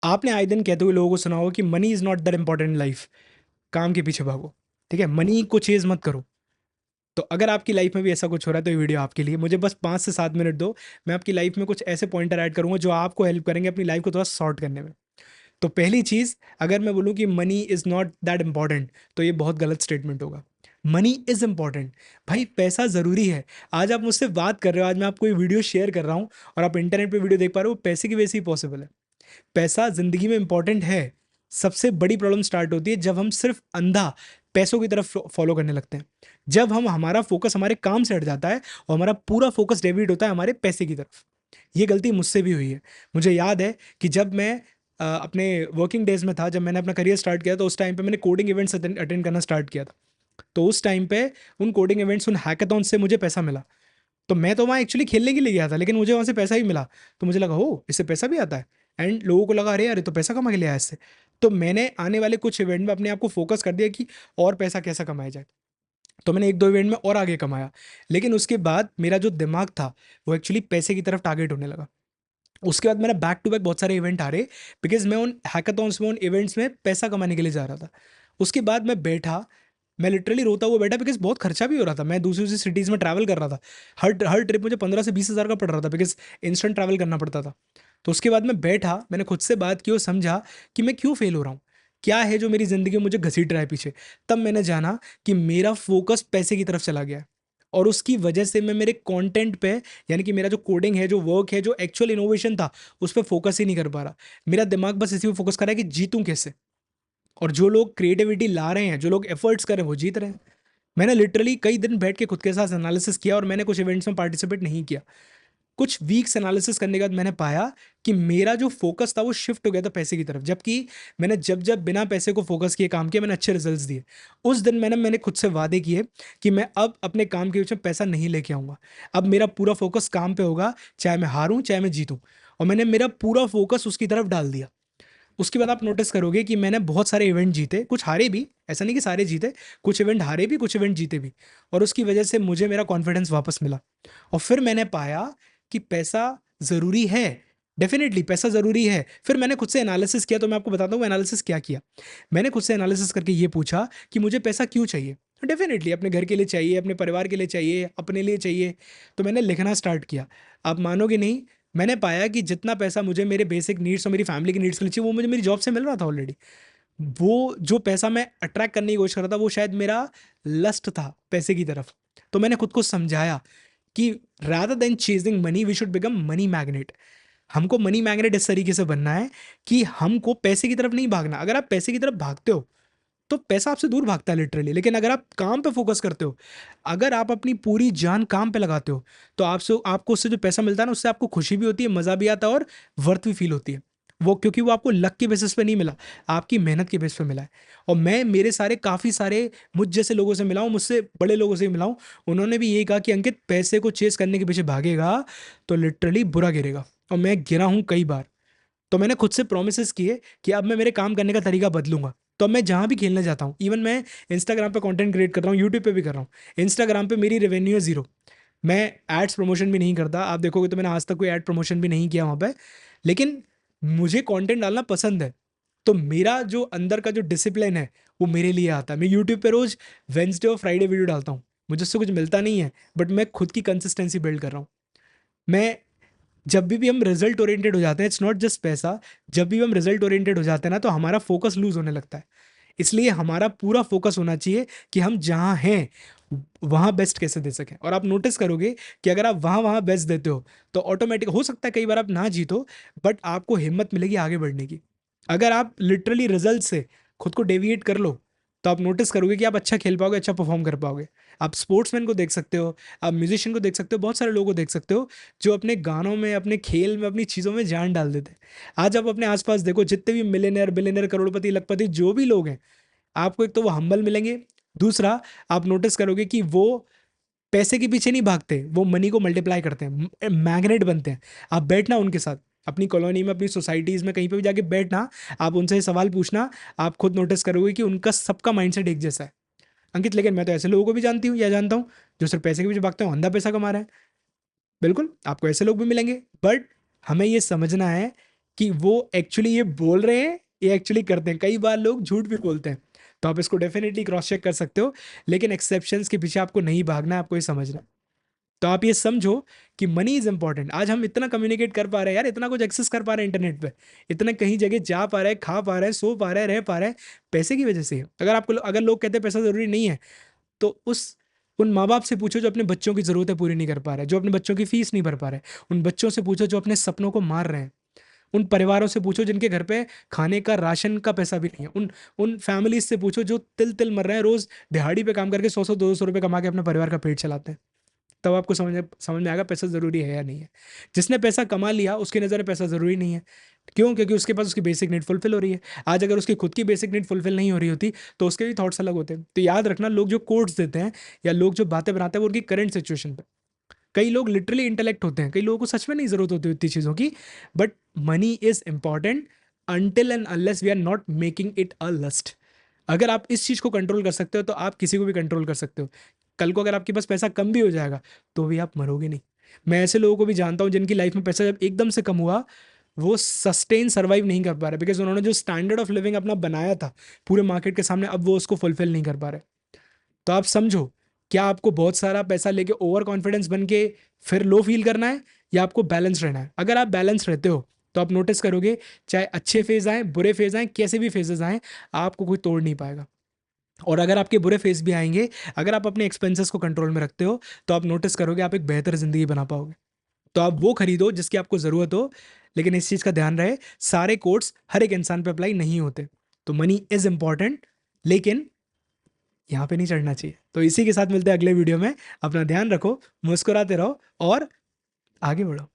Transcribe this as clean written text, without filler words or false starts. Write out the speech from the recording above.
आपने आए दिन कहते हुए लोगों को सुना होगा कि money is not that important in life. काम के पीछे भागो। ठीक है, मनी को चेज मत करो। तो अगर आपकी लाइफ में भी ऐसा कुछ हो रहा है तो ये वीडियो आपके लिए। मुझे बस 5 से 7 मिनट दो, मैं आपकी लाइफ में कुछ ऐसे पॉइंटर ऐड करूंगा जो आपको हेल्प करेंगे अपनी लाइफ को थोड़ा सॉर्ट करने में। तो पहली चीज़, अगर मैं बोलूँ कि money is not that important, तो ये बहुत गलत स्टेटमेंट होगा। Money is important. भाई पैसा ज़रूरी है। आज आप मुझसे बात कर रहे हो, आज मैं आपको ये वीडियो शेयर कर रहा हूँ और आप इंटरनेट पे वीडियो देख पा रहे हो, वो पैसे की वजह से ही पॉसिबल है। पैसा ज़िंदगी में इंपॉर्टेंट है। सबसे बड़ी प्रॉब्लम स्टार्ट होती है जब हम सिर्फ अंधा पैसों की तरफ फॉलो करने लगते हैं। जब हमारा फोकस हमारे काम से हट जाता है और हमारा पूरा फोकस डेविएट होता है हमारे पैसे की तरफ। ये गलती मुझसे भी हुई है। मुझे याद है कि जब मैं अपने वर्किंग डेज में था, जब मैंने अपना करियर स्टार्ट किया, तो उस टाइम पे मैंने कोडिंग इवेंट्स अटेंड करना स्टार्ट किया था। तो उस टाइम पे उन कोडिंग इवेंट्स, उन हैकाथॉन से मुझे पैसा मिला। तो मैं तो वहाँ एक्चुअली खेलने के लिए गया था, लेकिन मुझे वहाँ से पैसा ही मिला। तो मुझे लगा हो, इससे पैसा भी आता है। एंड लोगों को लगा अरे यार ये तो पैसा कमा के लिया है इससे। तो मैंने आने वाले कुछ इवेंट में अपने आप को फोकस कर दिया कि और पैसा कैसा कमाया जाए। तो मैंने एक दो इवेंट में और आगे कमाया। लेकिन उसके बाद मेरा जो दिमाग था वो एक्चुअली पैसे की तरफ टारगेट होने लगा। उसके बाद मेरा बैक टू बैक बहुत सारे इवेंट आ रहे, बिकॉज मैं उन हैकाथॉन्स में, उन इवेंट्स में पैसा कमाने के लिए जा रहा था। उसके बाद मैं बैठा, मैं लिटरली रोता हुआ बैठा, बिकॉज बहुत खर्चा भी हो रहा था। मैं दूसरी दूसरी सिटीज़ में ट्रैवल कर रहा था। हर हर ट्रिप मुझे 15 से 20 हज़ार का पड़ रहा था, बिकॉज इंस्टेंट ट्रैवल करना पड़ता था। तो उसके बाद मैं बैठा, मैंने खुद से बात की और समझा कि मैं क्यों फेल हो रहा हूँ, क्या है जो मेरी ज़िंदगी में मुझे घसीट रहा है पीछे। तब मैंने जाना कि मेरा फोकस पैसे की तरफ चला गया है। और उसकी वजह से मैं मेरे कंटेंट पे, यानी कि मेरा जो कोडिंग है, जो वर्क है, जो एक्चुअल इनोवेशन था, उस पर फोकस ही नहीं कर पा रहा। मेरा दिमाग बस इसी पे फोकस कर रहा है कि जीतूं कैसे। और जो लोग क्रिएटिविटी ला रहे हैं, जो लोग एफर्ट्स कर रहे हैं, वो जीत रहे हैं। मैंने लिटरली कई दिन बैठ के खुद के साथ एनालिसिस किया और मैंने कुछ इवेंट्स में पार्टिसिपेट नहीं किया। कुछ वीक्स एनालिसिस करने के बाद मैंने पाया कि मेरा जो फोकस था वो शिफ्ट हो गया था पैसे की तरफ। जबकि मैंने जब जब बिना पैसे को फोकस किए काम किया, मैंने अच्छे रिजल्ट्स दिए। उस दिन मैंने खुद से वादे किए कि मैं अब अपने काम के बीच में पैसा नहीं लेके आऊँगा। अब मेरा पूरा फोकस काम पे होगा, चाहे मैं हारूँ चाहे मैं जीतूँ। और मैंने मेरा पूरा फोकस उसकी तरफ डाल दिया। उसके बाद आप नोटिस करोगे कि मैंने बहुत सारे इवेंट जीते, कुछ हारे भी, ऐसा नहीं कि सारे जीते। कुछ इवेंट हारे भी, कुछ इवेंट जीते भी। और उसकी वजह से मुझे मेरा कॉन्फिडेंस वापस मिला। और फिर मैंने पाया कि पैसा ज़रूरी है। डेफिनेटली पैसा ज़रूरी है। फिर मैंने खुद से एनालिसिस किया, तो मैं आपको बताता हूँ वो एनालिसिस क्या किया। मैंने खुद से एनालिसिस करके ये पूछा कि मुझे पैसा क्यों चाहिए। डेफिनेटली अपने घर के लिए चाहिए, अपने परिवार के लिए चाहिए, अपने लिए चाहिए। तो मैंने लिखना स्टार्ट किया। आप मानोगे नहीं, मैंने पाया कि जितना पैसा मुझे मेरे बेसिक नीड्स और मेरी फैमिली की नीड्स के लिए चाहिए, वो मुझे मेरी जॉब से मिल रहा था ऑलरेडी। वो जो पैसा मैं अट्रैक्ट करने की कोशिश कर रहा था, वो शायद मेरा लस्ट था पैसे की तरफ। तो मैंने खुद को समझाया कि rather than chasing money we should become money magnet. हमको मनी मैग्नेट इस तरीके से बनना है कि हमको पैसे की तरफ नहीं भागना। अगर आप पैसे की तरफ भागते हो तो पैसा आपसे दूर भागता है लिटरली। लेकिन अगर आप काम पे फोकस करते हो, अगर आप अपनी पूरी जान काम पे लगाते हो, तो आपको उससे जो पैसा मिलता है ना, उससे आपको खुशी भी होती है, मज़ा भी आता है और वर्थ भी फील होती है। वो क्योंकि वो आपको लक के बेसिस पे नहीं मिला, आपकी मेहनत के बेस पे मिला है। और मैं मेरे सारे काफ़ी सारे मुझ जैसे लोगों से मिला हूँ, मुझसे बड़े लोगों से भी मिला हूँ। उन्होंने भी यही कहा कि अंकित, पैसे को चेस करने के पीछे भागेगा तो लिटरली बुरा गिरेगा। और मैं गिरा हूँ कई बार। तो मैंने खुद से प्रोमिस किए कि अब मैं मेरे काम करने का तरीका बदलूंगा। तो अब मैं जहाँ भी खेलने जाता हूँ, इवन मैं इंस्टाग्राम पे कंटेंट क्रिएट कर रहा हूँ, यूट्यूब पे भी कर रहा हूँ। इंस्टाग्राम पे मेरी रेवेन्यू है ज़ीरो। मैं एड्स प्रमोशन भी नहीं करता, आप देखोगे तो मैंने आज तक कोई एड प्रमोशन भी नहीं किया वहाँ पे। लेकिन मुझे कंटेंट डालना पसंद है। तो मेरा जो अंदर का जो डिसिप्लिन है वो मेरे लिए आता है। मैं यूट्यूब पे रोज़ वेंसडे और फ्राइडे वीडियो डालता हूँ। मुझे उससे कुछ मिलता नहीं है, बट मैं खुद की कंसिस्टेंसी बिल्ड कर रहा हूँ। मैं जब भी हम रिजल्ट ओरिएंटेड हो जाते हैं, इट्स नॉट जस्ट पैसा। जब भी हम रिजल्ट ओरिएंटेड हो जाते हैं ना, तो हमारा फोकस लूज होने लगता है। इसलिए हमारा पूरा फोकस होना चाहिए कि हम जहाँ हैं वहाँ बेस्ट कैसे दे सकें। और आप नोटिस करोगे कि अगर आप वहाँ वहाँ बेस्ट देते हो, तो ऑटोमेटिक हो सकता है कई बार आप ना जीतो, बट आपको हिम्मत मिलेगी आगे बढ़ने की। अगर आप लिटरली रिजल्ट से खुद को डेविएट कर लो, तो आप नोटिस करोगे कि आप अच्छा खेल पाओगे, अच्छा परफॉर्म कर पाओगे। आप स्पोर्ट्समैन को देख सकते हो, आप म्यूजिशियन को देख सकते हो, बहुत सारे लोगों को देख सकते हो जो अपने गानों में, अपने खेल में, अपनी चीज़ों में जान डाल देते हैं। आज आप अपने आसपास देखो, जितने भी मिलेनियर, बिलियनियर, करोड़पति, लखपति, जो भी लोग हैं, आपको एक तो वो हम्बल मिलेंगे। दूसरा, आप नोटिस करोगे कि वो पैसे के पीछे नहीं भागते, वो मनी को मल्टीप्लाई करते हैं, मैग्नेट बनते हैं। आप बैठना उनके साथ, अपनी कॉलोनी में, अपनी सोसाइटीज़ में, कहीं पे भी जाके बैठना, आप उनसे सवाल पूछना, आप खुद नोटिस करोगे कि उनका सबका माइंडसेट एक जैसा है। अंकित, लेकिन मैं तो ऐसे लोगों को भी जानती हूँ या जानता हूँ जो सिर्फ पैसे के पीछे भागते हैं, अंधा पैसा कमा रहे हैं। बिल्कुल, आपको ऐसे लोग भी मिलेंगे, बट हमें ये समझना है कि वो एक्चुअली ये बोल रहे हैं, ये एक्चुअली करते हैं। कई बार लोग झूठ भी बोलते हैं, तो आप इसको डेफिनेटली क्रॉस चेक कर सकते हो। लेकिन एक्सेप्शंस के पीछे आपको नहीं भागना है, आपको ये समझना है। तो आप ये समझो कि मनी इज इंपॉर्टेंट। आज हम इतना कम्युनिकेट कर पा रहे हैं यार, इतना कुछ एक्सेस कर पा रहे हैं इंटरनेट पे, इतना कहीं जगह जा पा रहे हैं, खा पा रहे हैं, सो पा रहे हैं, रह पा रहे हैं, पैसे की वजह से ही है। अगर लोग कहते हैं पैसा जरूरी नहीं है, तो उन माँ बाप से पूछो जो अपने बच्चों की जरूरतें पूरी नहीं कर पा रहे, जो अपने बच्चों की फीस नहीं भर पा रहे। उन बच्चों से पूछो जो अपने सपनों को मार रहे हैं। उन परिवारों से पूछो जिनके घर पे खाने का, राशन का पैसा भी नहीं है। उन उन फैमिलीज से पूछो जो तिल तिल मर रहे हैं, रोज दिहाड़ी पे काम करके 100-200 रुपये कमा के अपने परिवार का पेट चलाते हैं। तब आपको समझ में आएगा पैसा ज़रूरी है या नहीं है। जिसने पैसा कमा लिया उसकी नज़र में पैसा ज़रूरी नहीं है। क्यों? क्योंकि उसके पास उसकी बेसिक नीड फुलफिल हो रही है। आज अगर उसकी खुद की बेसिक नीड फुलफिल नहीं हो रही होती, तो उसके भी थॉट्स अलग होते हैं। तो याद रखना, लोग जो कोट्स देते हैं या लोग जो बातें बनाते हैं वो उनकी करंट सिचुएशन पे। कई लोग लिटरली इंटेलेक्ट होते हैं, कई लोगों को सच में नहीं ज़रूरत होती इतनी चीज़ों की। But money is important until and unless we are not making it a lust. अगर आप इस चीज़ को कंट्रोल कर सकते हो तो आप किसी को भी कंट्रोल कर सकते हो। कल को अगर आपके पास पैसा कम भी हो जाएगा तो भी आप मरोगे नहीं। मैं ऐसे लोगों को भी जानता हूँ जिनकी लाइफ में पैसा जब एकदम से कम हुआ, वो सस्टेन सर्वाइव नहीं कर पा रहे, बिकॉज उन्होंने जो स्टैंडर्ड ऑफ लिविंग अपना बनाया था पूरे मार्केट के सामने, अब वो उसको फुलफिल नहीं कर पा रहे। तो आप समझो, क्या आपको बहुत सारा पैसा लेके ओवर कॉन्फिडेंस बन के फिर लो फील करना है, या आपको बैलेंस रहना है? अगर आप बैलेंस रहते हो तो आप नोटिस करोगे, चाहे अच्छे फेज आए, बुरे फेज आए, कैसे भी फेजेस आए, आपको कोई तोड़ नहीं पाएगा। और अगर आपके बुरे फेज भी आएंगे, अगर आप अपने एक्सपेंसेस को कंट्रोल में रखते हो, तो आप नोटिस करोगे आप एक बेहतर जिंदगी बना पाओगे। तो आप वो खरीदो जिसकी आपको ज़रूरत हो। लेकिन इस चीज़ का ध्यान रहे, सारे कोड्स हर एक इंसान पे अप्लाई नहीं होते। तो मनी इज़ इंपॉर्टेंट, लेकिन यहाँ पे नहीं चढ़ना चाहिए। तो इसी के साथ मिलते हैं अगले वीडियो में। अपना ध्यान रखो, मुस्कुराते रहो और आगे बढ़ो।